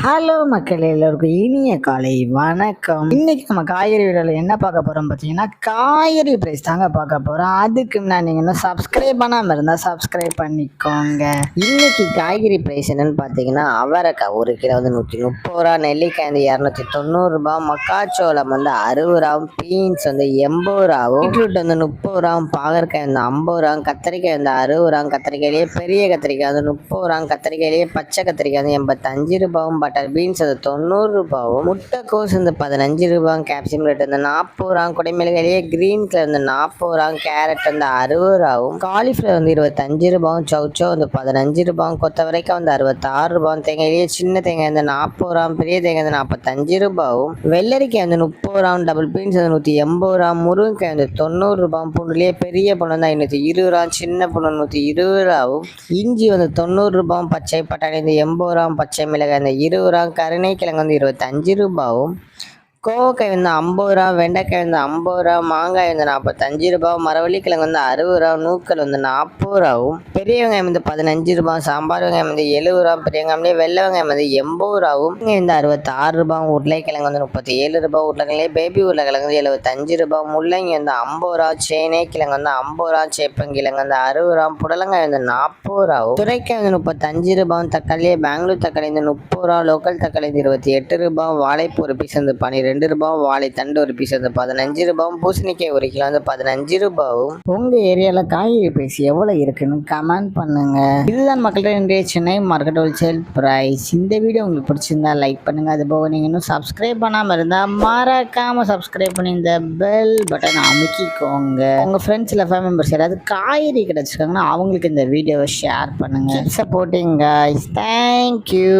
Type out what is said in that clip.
Hello மக்களே, எல்லோருக்கும் இனிய காலை வணக்கம். இன்னைக்கு நம்ம காய்கறி வீடியோவில் என்ன பார்க்க போகிறோம் பார்த்தீங்கன்னா, காய்கறி ப்ரைஸ் தாங்க பார்க்க போகிறோம். அதுக்கு முன்னாடி நீங்கள் இன்னும் சப்ஸ்கிரைப் பண்ணாமல் இருந்தால் சப்ஸ்கிரைப் பண்ணிக்கோங்க. இன்னைக்கு காய்கறி ப்ரைஸ் என்னன்னு பார்த்தீங்கன்னா, அவரைக்காய் 1 கிலோ வந்து 130 ரூபா, நெல்லிக்காய் வந்து 290 ரூபா, மக்காச்சோளம் வந்து 60 ரூபாவும், பீன்ஸ் வந்து 80 ரூபாவும், பீட்ரூட் வந்து 30 ரூபாவும், பாகற்காய் வந்து 50 ரூபாவும், கத்திரிக்காய் வந்து 60 ரூபாவும், கத்திரிக்காயிலேயே பெரிய கத்திரிக்காய் வந்து 30 ரூபாவும், கத்திரிக்காயிலேயே பச்சை கத்திரிக்காய் வந்து 85 ரூபாவும், பட்டர் பீன்ஸ் அது 90 ரூபாவும், முட்டைக்கோஸ் வந்து 15 ரூபாயும், கேப்சிகம் ரேட் வந்து 40 ரூபாயும், குடைமிளகாயே கிரீன் கலர் வந்து 40 ரூபாயும், கேரட் வந்து 60 ரூபாயும், காலிஃப்ளவர் வந்து 25 ரூபாயும், சௌச்சோ வந்து 15 ரூபாயும், கொத்தவரைக்காய் வந்து 66 ரூபாயும், தேங்காயிலேயே சின்ன தேங்காய் வந்து 40 ரூபாயும், பெரிய தேங்காய் வந்து 45 ரூபாயும், வெள்ளரிக்காய் வந்து 30 ரூபாயும், டபுள் பீன்ஸ் வந்து 180 ரூபாயும், முருங்கைக்காய் வந்து 90 ரூபாயும், பூண்டுலேயே பெரிய பூண்டு வந்து 520 ரூபாயும், சின்ன பூண்டு 120 ரூபாயும், இஞ்சி வந்து 90 ரூபாயும், பச்சை பட்டாணி வந்து 80 ரூபாயும், பச்சை மிளகாய் வந்து 20 ரூபாயும், கருணைக்கிழங்கு வந்து 25 ரூபாயும், கோவக்காய் வந்து 50 ரூபா, வெண்டைக்காய் வந்து 50 ரூபா, மாங்காய் வந்து 45 ரூபா, மரவள்ளிக்கிழங்கு வந்து 60 ரூபா, நூக்கல் வந்து 40 ரூபாவும், பெரிய வெங்காயம் வந்து 15 ரூபா, சாம்பார் வெங்காயம் வந்து 70 ரூபா, பெரிய வெங்காயம் வெள்ளை வெங்காயம் வந்து 80 ரூபாவும், இங்கே வந்து 66 ரூபா, உருளைக்கிழங்கு வந்து 37 ரூபா, உருளைக்கிழங்கு பேபி உருளைக்கிழங்கு வந்து 75 ரூபா, முள்ளங்கி வந்து 50 ரூபா, சேனை கிழங்கு வந்து 50 ரூபா, சேப்பங்கிழங்கு வந்து 60 ரூபா, புடலங்காய் வந்து 40 ரூபாவும், துரைக்காய் வந்து 35 ரூபாவும், தக்காளியே பெங்களூர் தக்காளி வந்து 30 ரூபா, லோக்கல் தக்காளி வந்து 28 ரூபா, வாழைப்பூ ஒரு பீஸ் வந்து 12 ரூபாயும், வாழைத்தண்டு ஒரு பீஸ் வந்து 15 ரூபாயும், பூசணிக்காய் 1 கிலோ வந்து 15 ரூபாயும். உங்க ஏரியால காய்கறி பிரைஸ் எவ்வளவு இருக்குன்னு கமெண்ட் பண்ணுங்க. இதுதான் மக்கள்கிட்ட இன்றைய சென்னை மார்க்கெட் ஹோல்சேல் பிரைஸ். இந்த வீடியோ உங்களுக்கு பிடிச்சிருந்தா லைக் பண்ணுங்க. அது போக நீங்க இன்னும் சப்ஸ்கிரைப் பண்ணாம இருந்தா மறக்காம சப்ஸ்கிரைப் பண்ணி இந்த பெல் பட்டன் அமுக்கிக்கோங்க. உங்க ஃப்ரெண்ட்ஸ் இல்லை ஃபேமிலி மெம்பர்ஸ் யாராவது காய்கறி கிடைச்சிருக்காங்கன்னா அவங்களுக்கு இந்த வீடியோவை ஷேர் பண்ணுங்க. Supporting guys. தேங்க்யூ.